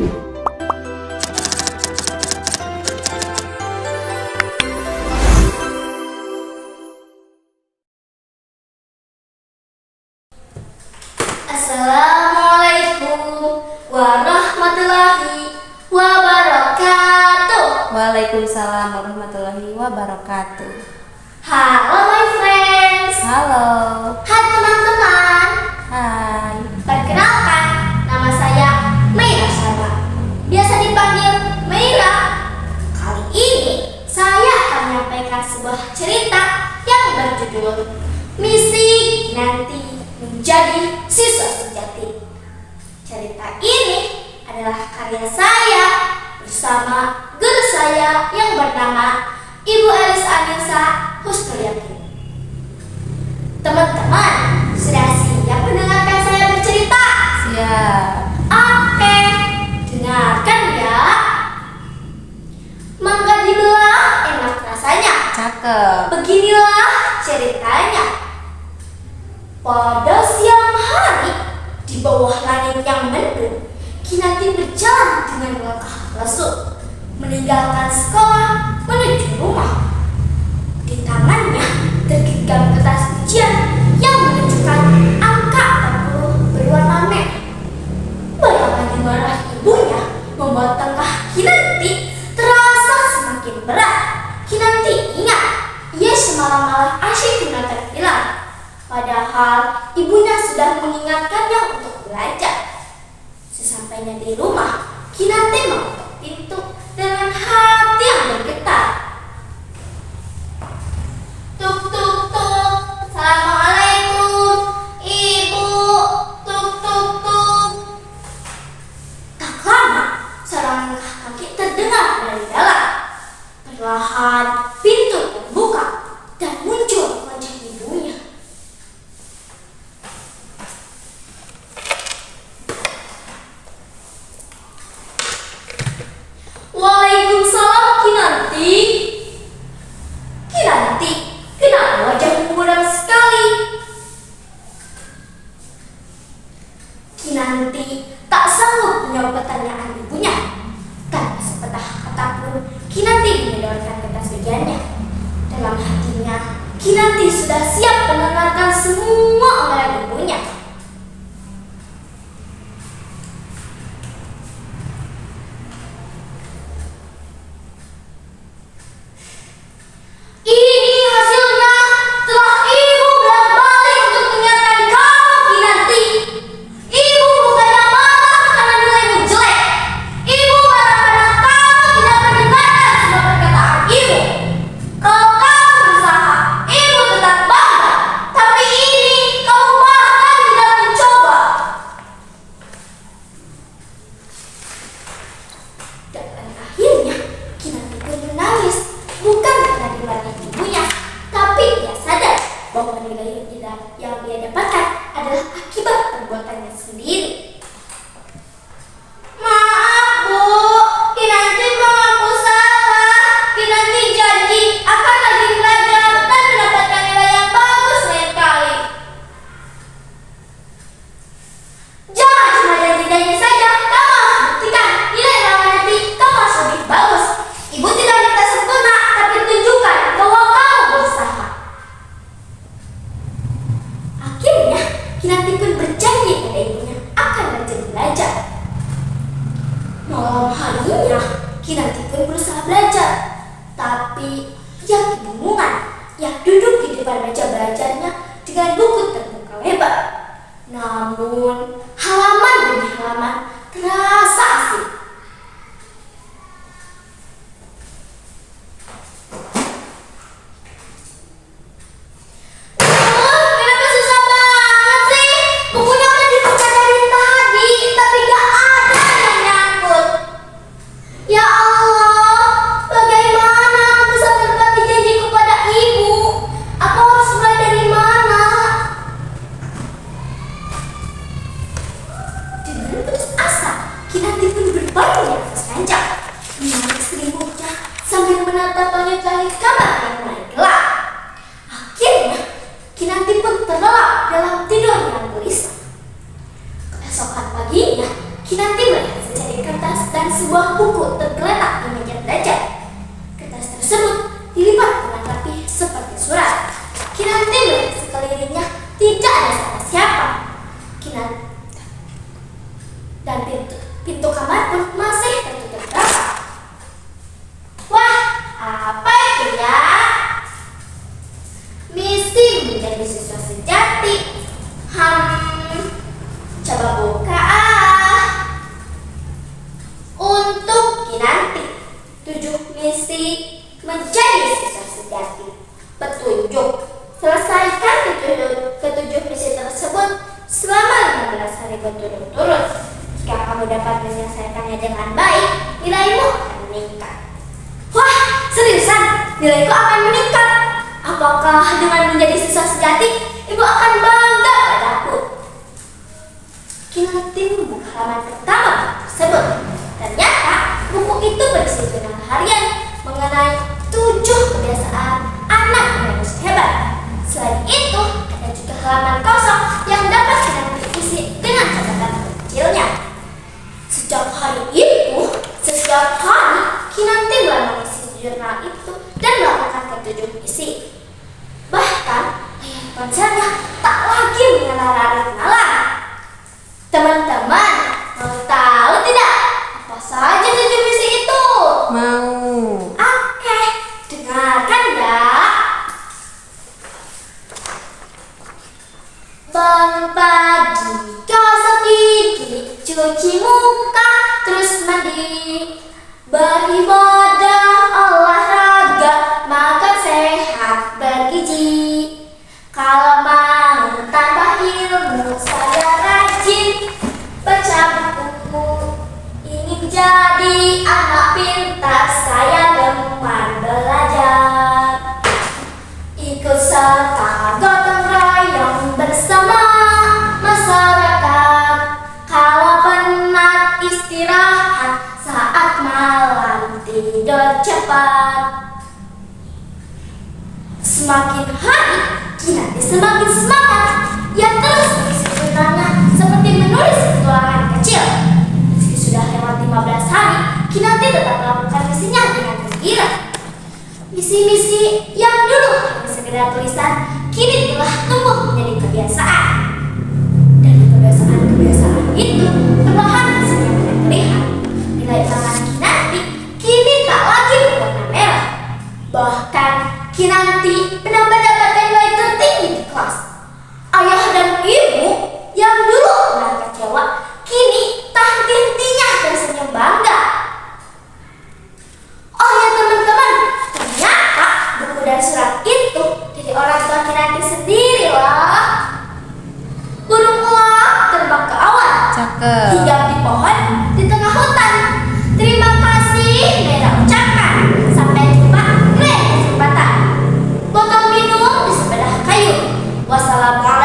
Assalamualaikum warahmatullahi wabarakatuh. Waalaikumsalam warahmatullahi wabarakatuh. Halo my friends. Halo. Hai teman-teman. Hai. Perkenalkan, nama saya Meira Sharma. Biasa dipanggil Meira. Kali ini saya akan menyampaikan sebuah cerita yang berjudul Misi Kinanti Menjadi Siswa Sejati. Cerita ini adalah karya saya bersama guru saya yang bernama Ibu Elis Anissa Husnul. Teman-teman, sudah siap mendengarkan saya bercerita? Siap. Oke, dengarkan ya. Mangga dibelah enak rasanya. Cakep. Beginilah ceritanya. Pada siang hari, di bawah langit yang mendung, Kinanti berjalan dengan langkah lesu, meninggalkan sekolah menuju rumah. Di tangannya tergenggam kertas ujian yang menunjukkan angka 40 berwarna merah. Bayangan dimarahi ibunya membuat langkah Kinanti terasa semakin berat. Kinanti ingat, ia semalam malam asyik menonton film. Padahal ibunya sudah mengingatkannya untuk belajar. Sesampainya di rumah, Kinanti mengetuk pintu dengan hati yang bergetar. Tuk tuk tuk, Assalamualaikum, Ibu. Tuk tuk tuk. Tak lama, seorang langkah kaki terdengar dari dalam. Perlahan pintu terbuka dan muncul wajah ibunya. Waalaikumsalam, Kinanti. Kinanti, kenapa wajahmu muram sekali? Kinanti tak sanggup menjawab pertanyaan ibunya. Tanpa sepatah kata pun, Kinanti menyodorkan kertas ujiannya. Dalam hatinya, Kinanti sudah siap mendengarkan semua omongan ibunya. Ini hasilnya. Telah ibu bolak-balik untuk mengingatkan kamu, Kinanti. Ibu bukannya marah karena nilaimu jelek. Ibu marah karena kamu tidak mendengarkan semua perkataan ibu. Kalau kamu berusaha, ibu tetap bangga. Tapi ini kamu bahkan tidak mencoba. Dan akhirnya Kinanti pun menangis. Bukan karena dimarahi ibunya, tapi ia sadar bahwa nilai yang ia dapatkan adalah akibat perbuatannya sendiri. Maaf Bu, Kinanti mengaku salah. Kinanti janji akan rajin belajar dan mendapatkan nilai yang bagus lain kali. Jangan cuma janji-janji saja, kamu harus buktikan. Nilai lama nanti kamu harus lebih bagus. Ibu tidak minta sempurna, tapi tunjukkan bahwa kamu berusaha. Akhirnya, Kinanti pun berjanji pada ibunya akan rajin belajar. Malam harinya, Kinanti pun berusaha belajar. Tapi, ia kebingungan. Ia duduk di depan meja belajarnya dengan buku terbuka lebar. Namun, halaman demi halaman terasa asing. Kenapa susah banget sih? Bukunya udah dibuka dari tadi, tapi gak ada yang nyangkut. Ya Allah, bagaimana aku bisa menepati janjiku pada ibu? Aku harus mulai dari mana? Dengan putus asa, Kinanti pun berbaring di atas ranjang, menarik selimutnya sambil menatap langit-langit kamar yang mulai gelap. Akhirnya, Kinanti pun terlelap dalam tidur yang gelisah. Keesokan paginya, Kinanti melihat secari kertas dan sebuah buku tergeletak di meja belajar. Kertas tersebut dilipat dengan rapi seperti surat. Kinanti melihat sekelilingnya tidak ada siapa-siapa. Dan pintu kamar pun masih tertutup rapat. Wah, apa itu ya? Misi menjadi siswa sejati. Coba buka ah. Untuk Kinanti, 7 misi menjadi siswa sejati. Petunjuk: selesaikan ketujuh misi tersebut selama 15 hari berturut-turut. Jika kamu dapat menyelesaikannya dengan baik, nilaimu akan meningkat. Wah, seriusan? Nilaiku akan meningkat? Apakah dengan menjadi siswa sejati, ibu akan bangga padaku? Kinanti membuka halaman pertama tersebut. Ternyata buku itu berisi jurnal harian mengenai 7 kebiasaan anak manusia hebat. Selain itu, ada juga halaman kosong yang dapat Kinanti isi dengan catatan kecilnya. Setiap hari Kinanti mulai mengisi jurnal itu dan melakukan ketujuh misi. Bahkan layar ponselnya tak lagi menyala nalar. Teman-teman, mau tahu tidak apa saja 7 misi itu? Mau. Oke, dengarkan ya. Bangun pagi, gosok gigi, cuci muka, terus mandi, beribadah, olahraga, makan sehat, bergizi. Kalau mau tambah ilmu, saya rajin baca buku. Ingin jadi anak pintar, saya gemar belajar. Ikut serta gotong royong bersama masyarakat. Kalau penat istirahat, saat malam tidur cepat. Semakin hari, Kinanti semakin semangat. Ia terus mengisi jurnalnya seperti menulis petualangan kecil. Meski sudah lewat 15 hari, Kinanti tetap melakukan misinya dengan gembira. Misi-misi yang dulu hanya sekedar tulisan, kini telah tumbuh menjadi kebiasaan. Dari kebiasaan-kebiasaan itu, perlahan hasilnya mulai terlihat. Nilai ulangan Kinanti kini tak lagi berwarna merah. Bahkan Kinanti pernah mendapatkan nilai tertinggi di kelas. Ayah dan ibu yang dulu pernah kecewa, kini tak henti-hentinya tersenyum bangga. Oh ya teman-teman, ternyata buku dan surat itu dari orang tua Kinanti sendiri loh. Burung elang terbang ke awan, Cakep. hinggap di pohon di tengah hutan. Terima kasih, Mera ucapkan. Sampai jumpa di lain kesempatan. Botol minum di sebelah kayu. Wassalamualaikum